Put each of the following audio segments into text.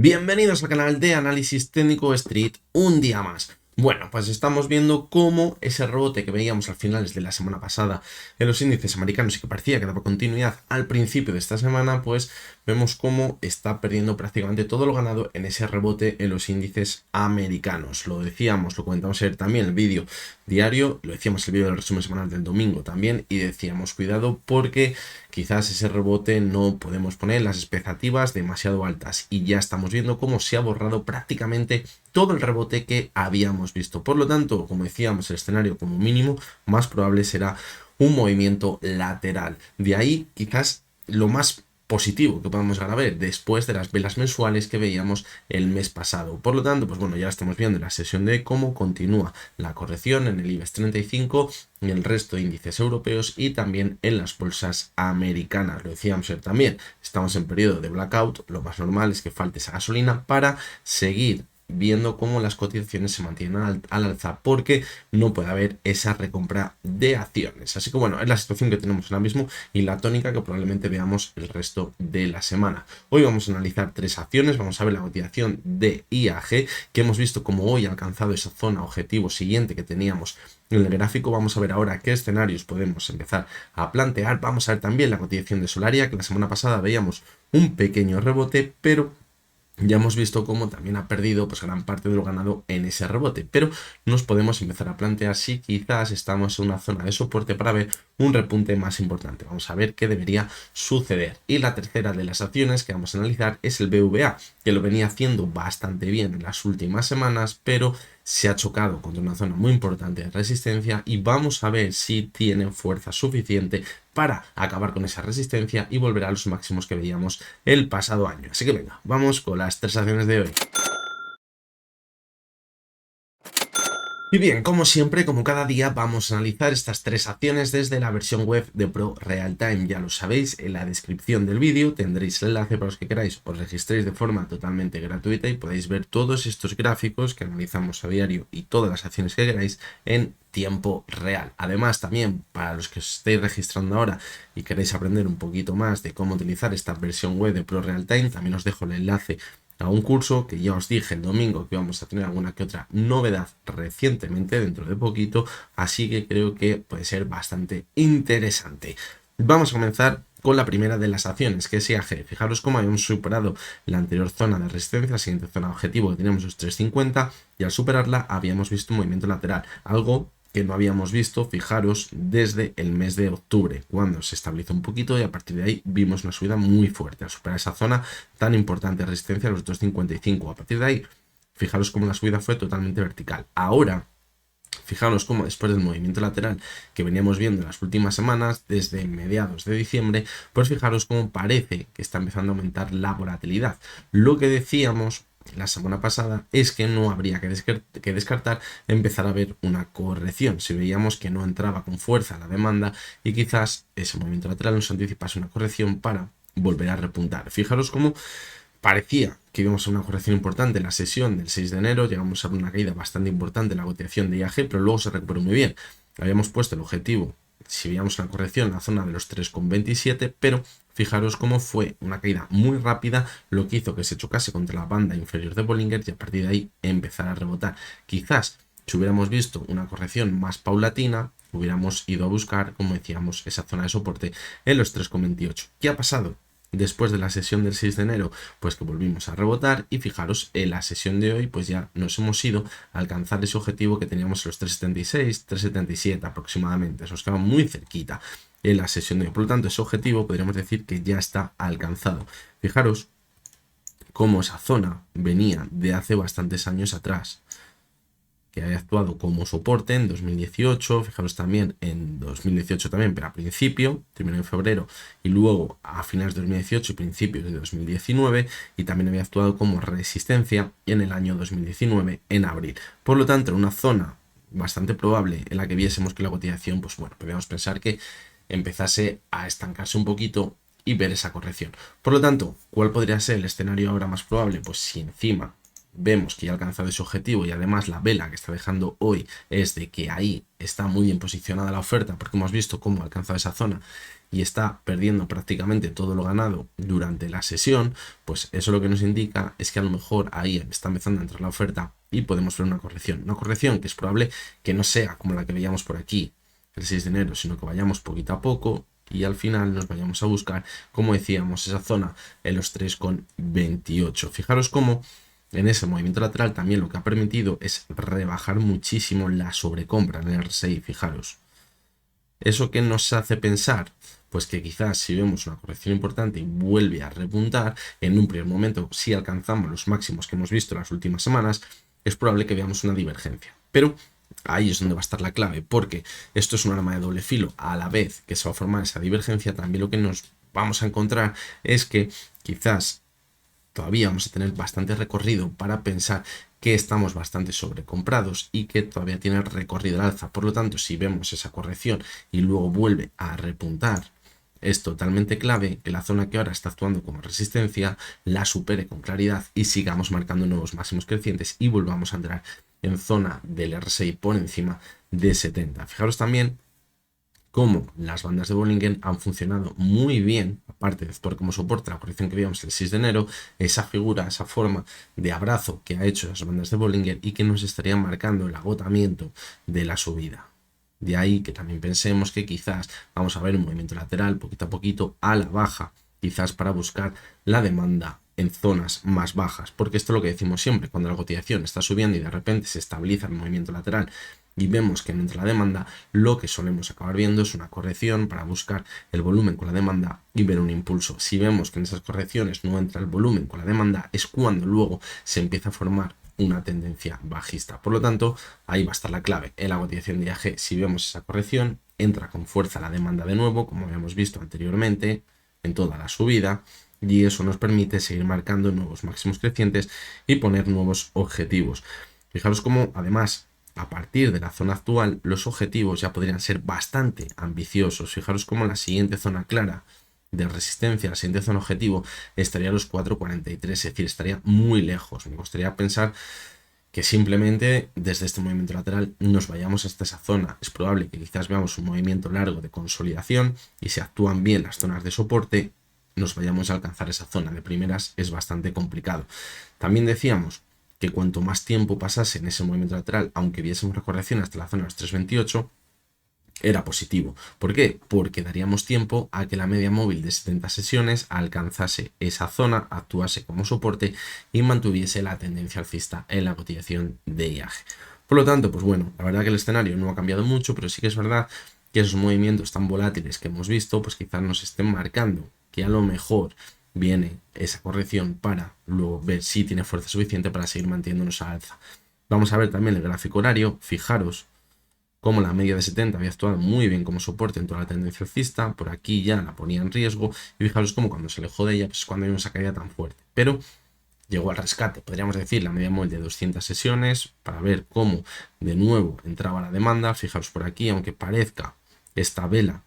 Bienvenidos al canal de Análisis Técnico Street, un día más. Bueno, pues estamos viendo cómo ese rebote que veíamos al finales de la semana pasada en los índices americanos y que parecía que daba continuidad al principio de esta semana, pues vemos cómo está perdiendo prácticamente todo lo ganado en ese rebote en los índices americanos. Lo decíamos, lo comentamos ayer también en el vídeo diario, lo decíamos en el vídeo del resumen semanal del domingo también, y decíamos cuidado porque quizás ese rebote no podemos poner las expectativas demasiado altas y ya estamos viendo cómo se ha borrado prácticamente todo el rebote que habíamos visto. Por lo tanto, como decíamos, el escenario como mínimo más probable será un movimiento lateral. De ahí quizás lo más positivo que podamos llegar a ver después de las velas mensuales que veíamos el mes pasado. Por lo tanto, pues bueno, ya estamos viendo en la sesión de cómo continúa la corrección en el IBEX 35, en el resto de índices europeos y también en las bolsas americanas. Lo decíamos ayer también, estamos en periodo de blackout, lo más normal es que falte esa gasolina para seguir viendo cómo las cotizaciones se mantienen al alza, porque no puede haber esa recompra de acciones. Así que bueno, es la situación que tenemos ahora mismo y la tónica que probablemente veamos el resto de la semana. Hoy vamos a analizar tres acciones. Vamos a ver la cotización de IAG, que hemos visto como hoy ha alcanzado esa zona objetivo siguiente que teníamos en el gráfico. Vamos a ver ahora qué escenarios podemos empezar a plantear. Vamos a ver también la cotización de Solaria, que la semana pasada veíamos un pequeño rebote, pero ya hemos visto cómo también ha perdido pues gran parte de lo ganado en ese rebote, pero nos podemos empezar a plantear si quizás estamos en una zona de soporte para ver un repunte más importante. Vamos a ver qué debería suceder. Y la tercera de las acciones que vamos a analizar es el BVA, que lo venía haciendo bastante bien en las últimas semanas, pero se ha chocado contra una zona muy importante de resistencia y vamos a ver si tienen fuerza suficiente para acabar con esa resistencia y volver a los máximos que veíamos el pasado año. Así que venga, vamos con las tres acciones de hoy. Y bien, como siempre, como cada día, vamos a analizar estas tres acciones desde la versión web de Pro Realtime. Ya lo sabéis, en la descripción del vídeo tendréis el enlace para los que queráis, os registréis de forma totalmente gratuita y podéis ver todos estos gráficos que analizamos a diario y todas las acciones que queráis en tiempo real. Además, también para los que os estéis registrando ahora y queréis aprender un poquito más de cómo utilizar esta versión web de Pro Realtime, también os dejo el enlace a un curso que ya os dije el domingo que vamos a tener alguna que otra novedad recientemente dentro de poquito, así que creo que puede ser bastante interesante. Vamos a comenzar con la primera de las acciones, que es IAG. Fijaros cómo habíamos superado la anterior zona de resistencia, la siguiente zona de objetivo que teníamos los 350, y al superarla habíamos visto un movimiento lateral, algo que no habíamos visto, fijaros, desde el mes de octubre, cuando se estabilizó un poquito y a partir de ahí vimos una subida muy fuerte al superar esa zona tan importante de resistencia, los 255. A partir de ahí, fijaros cómo la subida fue totalmente vertical. Ahora, fijaros cómo después del movimiento lateral que veníamos viendo en las últimas semanas, desde mediados de diciembre, pues fijaros cómo parece que está empezando a aumentar la volatilidad. Lo que decíamos la semana pasada es que no habría que descartar empezar a ver una corrección si veíamos que no entraba con fuerza la demanda y quizás ese movimiento lateral nos anticipase una corrección para volver a repuntar. Fijaros cómo parecía que íbamos a una corrección importante en la sesión del 6 de enero, llegamos a una caída bastante importante en la cotización de IAG, pero luego se recuperó muy bien. Habíamos puesto el objetivo, si veíamos una corrección, en la zona de los 3,27, pero fijaros cómo fue una caída muy rápida, lo que hizo que se chocase contra la banda inferior de Bollinger y a partir de ahí empezar a rebotar. Quizás si hubiéramos visto una corrección más paulatina, hubiéramos ido a buscar, como decíamos, esa zona de soporte en los 3,28. ¿Qué ha pasado? Después de la sesión del 6 de enero, pues que volvimos a rebotar y fijaros, en la sesión de hoy pues ya nos hemos ido a alcanzar ese objetivo que teníamos en los 3,76, 3,77 aproximadamente, eso nos queda muy cerquita en la sesión de hoy. Por lo tanto, ese objetivo podríamos decir que ya está alcanzado. Fijaros cómo esa zona venía de hace bastantes años atrás, que había actuado como soporte en 2018, fijaros también en 2018 también, pero a principio, primero en febrero y luego a finales de 2018 y principios de 2019, y también había actuado como resistencia en el año 2019 en abril. Por lo tanto, en una zona bastante probable en la que viésemos que la cotización, pues bueno, podríamos pensar que empezase a estancarse un poquito y ver esa corrección. Por lo tanto, ¿cuál podría ser el escenario ahora más probable? Pues si encima vemos que ya ha alcanzado ese objetivo y además la vela que está dejando hoy es de que ahí está muy bien posicionada la oferta porque hemos visto cómo ha alcanzado esa zona y está perdiendo prácticamente todo lo ganado durante la sesión, pues eso lo que nos indica es que a lo mejor ahí está empezando a entrar la oferta y podemos ver una corrección que es probable que no sea como la que veíamos por aquí el 6 de enero, sino que vayamos poquito a poco y al final nos vayamos a buscar, como decíamos, esa zona en los 3,28. Fijaros cómo en ese movimiento lateral también lo que ha permitido es rebajar muchísimo la sobrecompra en el RSI, fijaros. ¿Eso qué nos hace pensar? Pues que quizás si vemos una corrección importante y vuelve a repuntar, en un primer momento si alcanzamos los máximos que hemos visto en las últimas semanas, es probable que veamos una divergencia. Pero ahí es donde va a estar la clave, porque esto es un arma de doble filo. A la vez que se va a formar esa divergencia, también lo que nos vamos a encontrar es que quizás todavía vamos a tener bastante recorrido para pensar que estamos bastante sobrecomprados y que todavía tiene recorrido al alza. Por lo tanto, si vemos esa corrección y luego vuelve a repuntar, es totalmente clave que la zona que ahora está actuando como resistencia la supere con claridad y sigamos marcando nuevos máximos crecientes y volvamos a entrar en zona del RSI por encima de 70. Fijaros también cómo las bandas de Bollinger han funcionado muy bien, aparte de actuar como soporte la corrección que vimos el 6 de enero, esa figura, esa forma de abrazo que ha hecho las bandas de Bollinger y que nos estarían marcando el agotamiento de la subida. De ahí que también pensemos que quizás vamos a ver un movimiento lateral poquito a poquito a la baja, quizás para buscar la demanda en zonas más bajas, porque esto es lo que decimos siempre, cuando la cotización está subiendo y de repente se estabiliza el movimiento lateral y vemos que no entra la demanda, lo que solemos acabar viendo es una corrección para buscar el volumen con la demanda y ver un impulso. Si vemos que en esas correcciones no entra el volumen con la demanda, es cuando luego se empieza a formar una tendencia bajista. Por lo tanto, ahí va a estar la clave. En la cotización de IAG, si vemos esa corrección, entra con fuerza la demanda de nuevo, como habíamos visto anteriormente, en toda la subida, y eso nos permite seguir marcando nuevos máximos crecientes y poner nuevos objetivos. Fijaros cómo, además, a partir de la zona actual, los objetivos ya podrían ser bastante ambiciosos. Fijaros cómo la siguiente zona clara de resistencia, la siguiente zona objetivo, estaría a los 4,43, es decir, estaría muy lejos. Me gustaría pensar que simplemente desde este movimiento lateral nos vayamos hasta esa zona. Es probable que quizás veamos un movimiento largo de consolidación y si actúan bien las zonas de soporte, nos vayamos a alcanzar esa zona. De primeras es bastante complicado. También decíamos que cuanto más tiempo pasase en ese movimiento lateral, aunque viésemos la corrección hasta la zona de los 3,28, era positivo. ¿Por qué? Porque daríamos tiempo a que la media móvil de 70 sesiones alcanzase esa zona, actuase como soporte y mantuviese la tendencia alcista en la cotización de IAG. Por lo tanto, pues bueno, la verdad que el escenario no ha cambiado mucho, pero sí que es verdad que esos movimientos tan volátiles que hemos visto, pues quizás nos estén marcando que a lo mejor viene esa corrección para luego ver si tiene fuerza suficiente para seguir manteniéndonos a alza. Vamos a ver también el gráfico horario. Fijaros cómo la media de 70 había actuado muy bien como soporte en toda la tendencia alcista. Por aquí ya la ponía en riesgo y fijaros cómo cuando se alejó de ella, pues cuando hay una caída tan fuerte. Pero llegó al rescate, podríamos decir, la media móvil de 200 sesiones para ver cómo de nuevo entraba la demanda. Fijaros por aquí, aunque parezca esta vela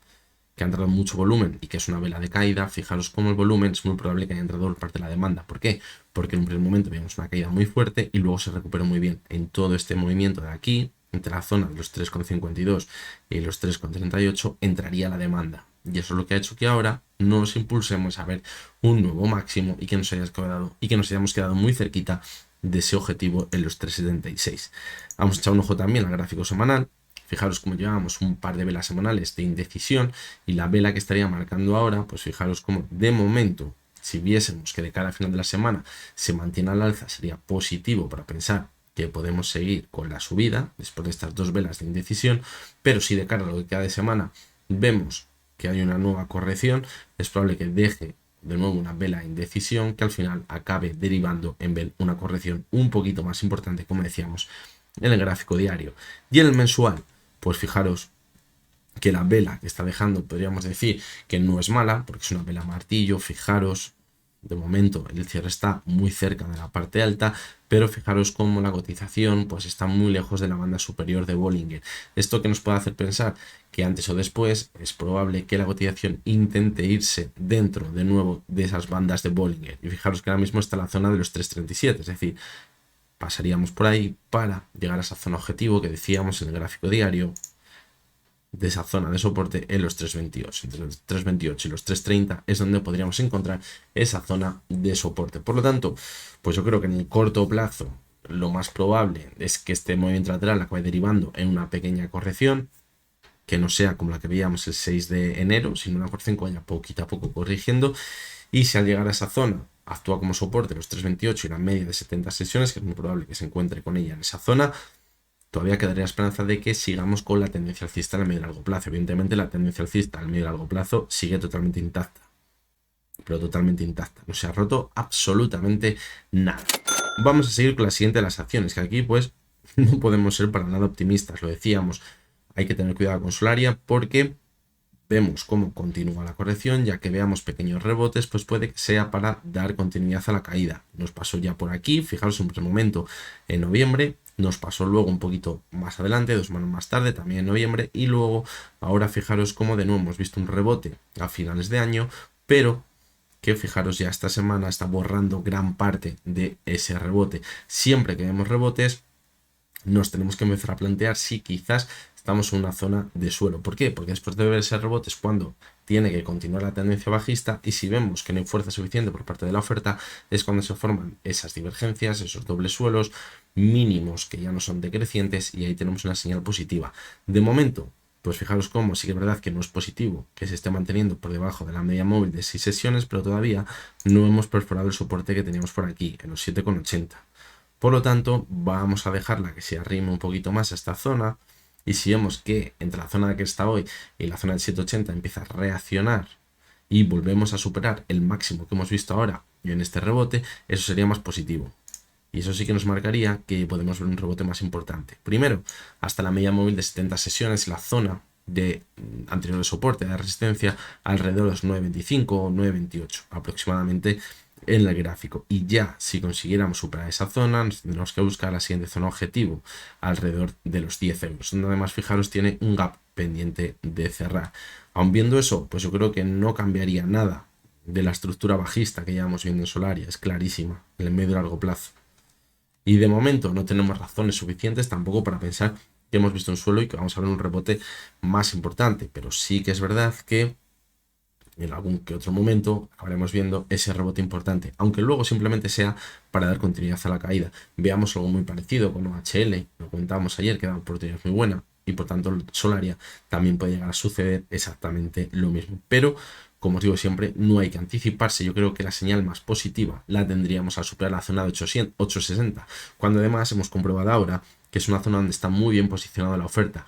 que ha entrado mucho volumen y que es una vela de caída, fijaros cómo el volumen es muy probable que haya entrado por parte de la demanda. ¿Por qué? Porque en un primer momento vimos una caída muy fuerte y luego se recuperó muy bien. En todo este movimiento de aquí, entre la zona de los 3,52 y los 3,38, entraría la demanda. Y eso es lo que ha hecho que ahora nos impulsemos a ver un nuevo máximo y que nos hayamos quedado muy cerquita de ese objetivo en los 3,76. Vamos a echar un ojo también al gráfico semanal. Fijaros cómo llevábamos un par de velas semanales de indecisión y la vela que estaría marcando ahora, pues fijaros cómo de momento, si viésemos que de cara al final de la semana se mantiene al alza, sería positivo para pensar que podemos seguir con la subida después de estas dos velas de indecisión, pero si de cara a lo que queda de semana vemos que hay una nueva corrección, es probable que deje de nuevo una vela de indecisión que al final acabe derivando en ver una corrección un poquito más importante, como decíamos, en el gráfico diario. Y en el mensual, pues fijaros que la vela que está dejando, podríamos decir que no es mala, porque es una vela martillo. Fijaros, de momento el cierre está muy cerca de la parte alta, pero fijaros cómo la cotización pues está muy lejos de la banda superior de Bollinger. Esto que nos puede hacer pensar que antes o después es probable que la cotización intente irse dentro de nuevo de esas bandas de Bollinger. Y fijaros que ahora mismo está en la zona de los 3,37, es decir, pasaríamos por ahí para llegar a esa zona objetivo que decíamos en el gráfico diario, de esa zona de soporte en los 3.28. Entre los 3.28 y los 3.30 es donde podríamos encontrar esa zona de soporte. Por lo tanto, pues yo creo que en el corto plazo lo más probable es que este movimiento lateral acabe derivando en una pequeña corrección, que no sea como la que veíamos el 6 de enero, sino una corrección que vaya poquito a poco corrigiendo, y si al llegar a esa zona actúa como soporte los 3.28 y la media de 70 sesiones, que es muy probable que se encuentre con ella en esa zona, todavía quedaría esperanza de que sigamos con la tendencia alcista a medio y largo plazo. Evidentemente la tendencia alcista a medio y largo plazo sigue totalmente intacta, pero totalmente intacta, no se ha roto absolutamente nada. Vamos a seguir con la siguiente de las acciones, que aquí pues no podemos ser para nada optimistas, lo decíamos, hay que tener cuidado con Solaria porque vemos cómo continúa la corrección, ya que veamos pequeños rebotes, pues puede que sea para dar continuidad a la caída. Nos pasó ya por aquí, fijaros un primer momento en noviembre, nos pasó luego un poquito más adelante, 2 semanas más tarde, también en noviembre, y luego ahora fijaros cómo de nuevo hemos visto un rebote a finales de año, pero que fijaros ya esta semana está borrando gran parte de ese rebote. Siempre que vemos rebotes, nos tenemos que empezar a plantear si quizás estamos en una zona de suelo. ¿Por qué? Porque después de ver ese rebote es cuando tiene que continuar la tendencia bajista, y si vemos que no hay fuerza suficiente por parte de la oferta, es cuando se forman esas divergencias, esos dobles suelos mínimos que ya no son decrecientes, y ahí tenemos una señal positiva. De momento, pues fijaros cómo sí que es verdad que no es positivo que se esté manteniendo por debajo de la media móvil de 6 sesiones, pero todavía no hemos perforado el soporte que teníamos por aquí, en los 7,80. Por lo tanto, vamos a dejarla que se arrime un poquito más a esta zona, y si vemos que entre la zona de que está hoy y la zona del 780 empieza a reaccionar y volvemos a superar el máximo que hemos visto ahora en este rebote, eso sería más positivo. Y eso sí que nos marcaría que podemos ver un rebote más importante. Primero, hasta la media móvil de 70 sesiones, la zona de anterior de soporte, de resistencia, alrededor de los 9.25 o 9.28 aproximadamente en el gráfico. Y ya si consiguiéramos superar esa zona, nos tendremos que buscar la siguiente zona objetivo alrededor de los 10 euros, donde además fijaros tiene un gap pendiente de cerrar. Aun viendo eso, pues yo creo que no cambiaría nada de la estructura bajista que llevamos viendo en Solaria, es clarísima en el medio y largo plazo. Y de momento no tenemos razones suficientes tampoco para pensar que hemos visto un suelo y que vamos a ver un rebote más importante, pero sí que es verdad que en algún que otro momento acabaremos viendo ese rebote importante, aunque luego simplemente sea para dar continuidad a la caída. Veamos algo muy parecido con OHL, lo comentábamos ayer, que da una oportunidad muy buena, y por tanto Solaria también puede llegar a suceder exactamente lo mismo. Pero, como os digo siempre, no hay que anticiparse. Yo creo que la señal más positiva la tendríamos al superar la zona de 860, cuando además hemos comprobado ahora que es una zona donde está muy bien posicionada la oferta.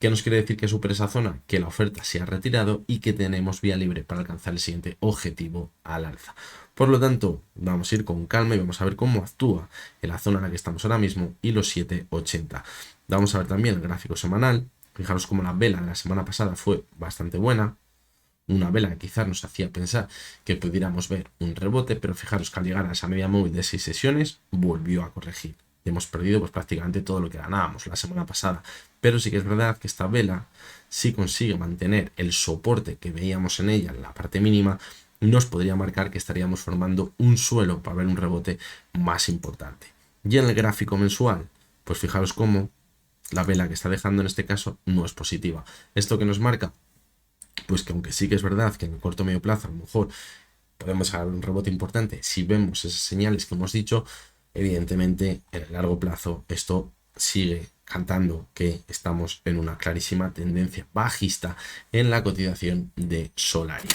¿Qué nos quiere decir que supere esa zona? Que la oferta se ha retirado y que tenemos vía libre para alcanzar el siguiente objetivo al alza. Por lo tanto, vamos a ir con calma y vamos a ver cómo actúa en la zona en la que estamos ahora mismo y los 7,80. Vamos a ver también el gráfico semanal. Fijaros cómo la vela de la semana pasada fue bastante buena. Una vela que quizás nos hacía pensar que pudiéramos ver un rebote, pero fijaros que al llegar a esa media móvil de 6 sesiones volvió a corregir. Y hemos perdido pues prácticamente todo lo que ganábamos la semana pasada. Pero sí que es verdad que esta vela, si consigue mantener el soporte que veíamos en ella en la parte mínima, nos podría marcar que estaríamos formando un suelo para ver un rebote más importante. Y en el gráfico mensual, pues fijaros cómo la vela que está dejando en este caso no es positiva. ¿Esto que nos marca? Pues que aunque sí que es verdad que en el corto o medio plazo a lo mejor podemos dejar un rebote importante, si vemos esas señales que hemos dicho, evidentemente en el largo plazo esto sigue cantando que estamos en una clarísima tendencia bajista en la cotización de Solaria.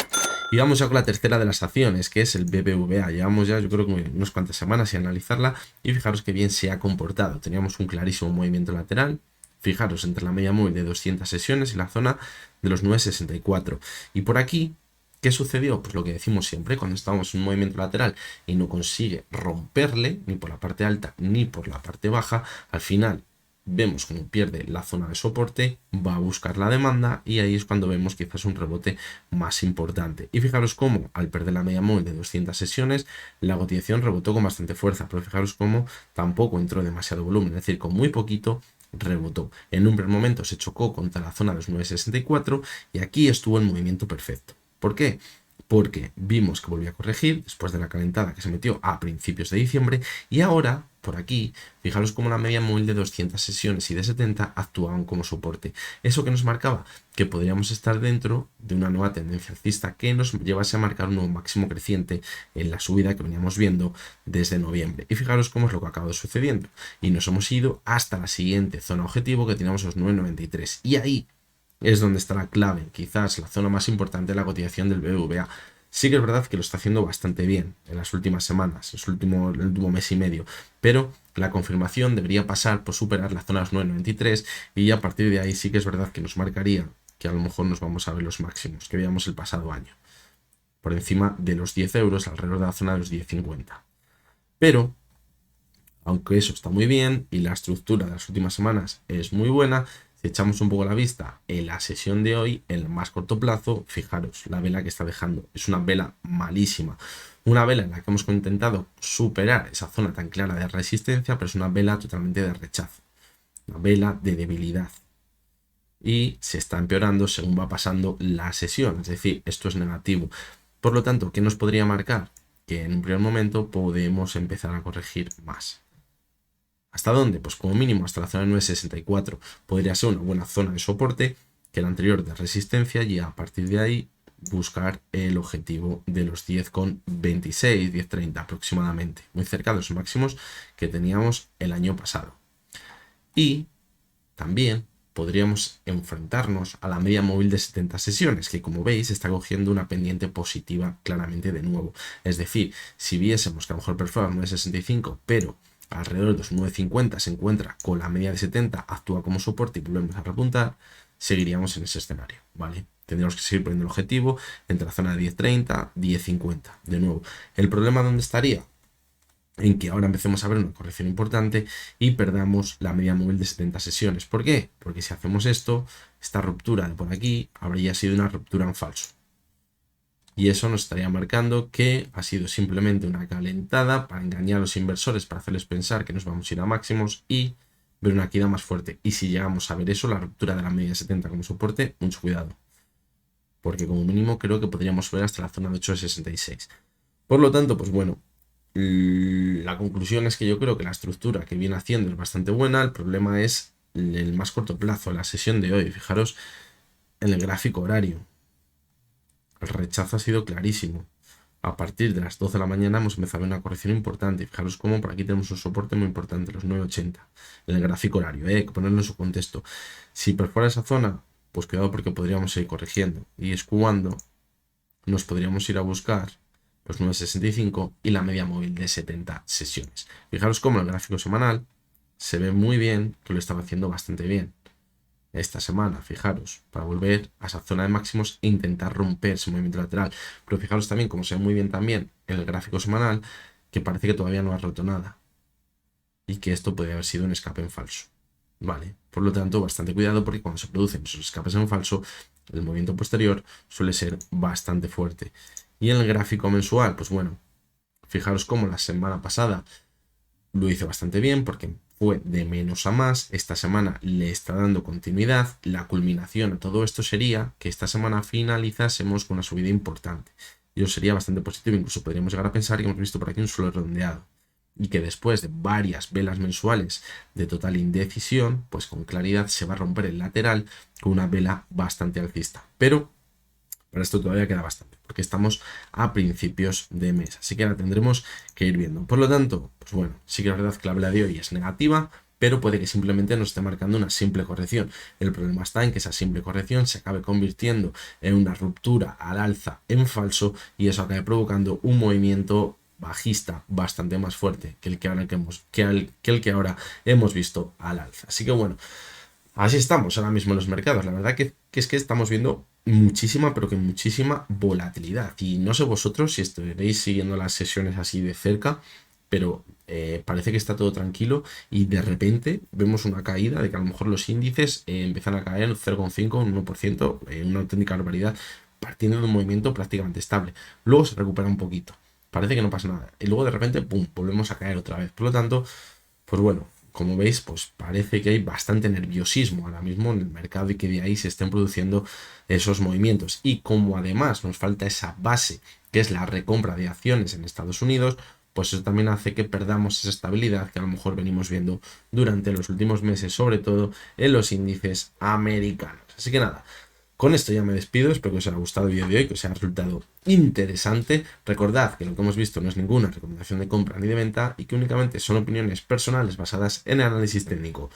Y vamos ya con la tercera de las acciones, que es el BBVA. Llevamos ya yo creo que unas cuantas semanas sin analizarla y fijaros que bien se ha comportado. Teníamos un clarísimo movimiento lateral, fijaros, entre la media móvil de 200 sesiones y la zona de los 9,64. Y por aquí, ¿qué sucedió? Pues lo que decimos siempre, cuando estamos en un movimiento lateral y no consigue romperle, ni por la parte alta ni por la parte baja, al final vemos cómo pierde la zona de soporte, va a buscar la demanda y ahí es cuando vemos quizás un rebote más importante. Y fijaros cómo al perder la media móvil de 200 sesiones, la cotización rebotó con bastante fuerza, pero fijaros cómo tampoco entró demasiado volumen, es decir, con muy poquito rebotó. En un primer momento se chocó contra la zona de los 9,64 y aquí estuvo el movimiento perfecto. ¿Por qué? porque vimos que volvió a corregir después de la calentada que se metió a principios de diciembre y ahora, por aquí, fijaros cómo la media móvil de 200 sesiones y de 70 actuaban como soporte. ¿Eso que nos marcaba? Que podríamos estar dentro de una nueva tendencia alcista que nos llevase a marcar un nuevo máximo creciente en la subida que veníamos viendo desde noviembre. Y fijaros cómo es lo que ha acabado sucediendo. Y nos hemos ido hasta la siguiente zona objetivo que teníamos los 9,93. Y ahí es donde está la clave, quizás la zona más importante de la cotización del BBVA. Sí que es verdad que lo está haciendo bastante bien en las últimas semanas, el último mes y medio, pero la confirmación debería pasar por superar la zona de los 9,93 y a partir de ahí sí que es verdad que nos marcaría que a lo mejor nos vamos a ver los máximos que veíamos el pasado año, por encima de los 10 euros, alrededor de la zona de los 10,50. Pero, aunque eso está muy bien y la estructura de las últimas semanas es muy buena, si echamos un poco la vista en la sesión de hoy, en el más corto plazo, fijaros, la vela que está dejando es una vela malísima. Una vela en la que hemos intentado superar esa zona tan clara de resistencia, pero es una vela totalmente de rechazo. Una vela de debilidad. Y se está empeorando según va pasando la sesión. Es decir, esto es negativo. Por lo tanto, ¿qué nos podría marcar? Que en un primer momento podemos empezar a corregir más. ¿Hasta dónde? Pues como mínimo hasta la zona de 9,64 podría ser una buena zona de soporte, que la anterior de resistencia, y a partir de ahí buscar el objetivo de los 10,26, 10,30 aproximadamente, muy cerca de los máximos que teníamos el año pasado. Y también podríamos enfrentarnos a la media móvil de 70 sesiones, que como veis está cogiendo una pendiente positiva claramente de nuevo. Es decir, si viésemos que a lo mejor perfora 9,65, pero alrededor de los 9,50 se encuentra con la media de 70, actúa como soporte y volvemos a repuntar, seguiríamos en ese escenario, ¿vale? Tendríamos que seguir poniendo el objetivo entre la zona de 10,30, 10,50. De nuevo, ¿el problema dónde estaría? En que ahora empecemos a ver una corrección importante y perdamos la media móvil de 70 sesiones. ¿Por qué? Porque si hacemos esto, esta ruptura de por aquí habría sido una ruptura en falso. Y eso nos estaría marcando que ha sido simplemente una calentada para engañar a los inversores, para hacerles pensar que nos vamos a ir a máximos y ver una caída más fuerte. Y si llegamos a ver eso, la ruptura de la media de 70 como soporte, mucho cuidado. Porque como mínimo creo que podríamos ver hasta la zona de 8,66. Por lo tanto, pues bueno, la conclusión es que yo creo que la estructura que viene haciendo es bastante buena. El problema es el más corto plazo, la sesión de hoy. Fijaros en el gráfico horario. El rechazo ha sido clarísimo. A partir de las 12 de la mañana hemos empezado una corrección importante. Fijaros cómo por aquí tenemos un soporte muy importante, los 9,80. En el gráfico horario, hay que ponerlo en su contexto. Si perfora esa zona, pues cuidado porque podríamos seguir corrigiendo. Y es cuando nos podríamos ir a buscar los 9,65 y la media móvil de 70 sesiones. Fijaros cómo el gráfico semanal se ve muy bien, que lo estaba haciendo bastante bien esta semana, fijaros, para volver a esa zona de máximos e intentar romper ese movimiento lateral. Pero fijaros también como se ve muy bien también en el gráfico semanal, que parece que todavía no ha roto nada y que esto podría haber sido un escape en falso. Vale, por lo tanto, bastante cuidado porque cuando se producen esos escapes en falso, el movimiento posterior suele ser bastante fuerte. Y en el gráfico mensual, pues bueno, fijaros cómo la semana pasada lo hizo bastante bien porque fue de menos a más. Esta semana le está dando continuidad. La culminación a todo esto sería que esta semana finalizásemos con una subida importante. Y eso sería bastante positivo. Incluso podríamos llegar a pensar que hemos visto por aquí un suelo redondeado. Y que después de varias velas mensuales de total indecisión, pues con claridad se va a romper el lateral con una vela bastante alcista. Pero para esto todavía queda bastante, porque estamos a principios de mes, así que la tendremos que ir viendo. Por lo tanto, pues bueno, sí que es verdad que la vela de hoy es negativa, pero puede que simplemente nos esté marcando una simple corrección. El problema está en que esa simple corrección se acabe convirtiendo en una ruptura al alza en falso y eso acabe provocando un movimiento bajista bastante más fuerte que el que ahora hemos visto al alza. Así que bueno, así estamos ahora mismo en los mercados. La verdad que es que estamos viendo muchísima, pero que muchísima volatilidad. Y no sé vosotros si estaréis siguiendo las sesiones así de cerca, pero parece que está todo tranquilo y de repente vemos una caída de que a lo mejor los índices empiezan a caer en 0,5, un 1%, una auténtica barbaridad, partiendo de un movimiento prácticamente estable. Luego se recupera un poquito. Parece que no pasa nada. Y luego de repente, ¡pum!, volvemos a caer otra vez. Por lo tanto, pues bueno, como veis, pues parece que hay bastante nerviosismo ahora mismo en el mercado y que de ahí se estén produciendo esos movimientos. Y como además nos falta esa base, que es la recompra de acciones en Estados Unidos, pues eso también hace que perdamos esa estabilidad que a lo mejor venimos viendo durante los últimos meses, sobre todo en los índices americanos. Así que nada, con esto ya me despido, espero que os haya gustado el vídeo de hoy, que os haya resultado interesante. Recordad que lo que hemos visto no es ninguna recomendación de compra ni de venta y que únicamente son opiniones personales basadas en el análisis técnico.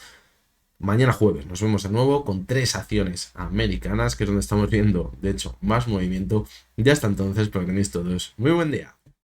Mañana jueves nos vemos de nuevo con 3 acciones americanas, que es donde estamos viendo, de hecho, más movimiento. Y hasta entonces, espero que tenéis todos muy buen día.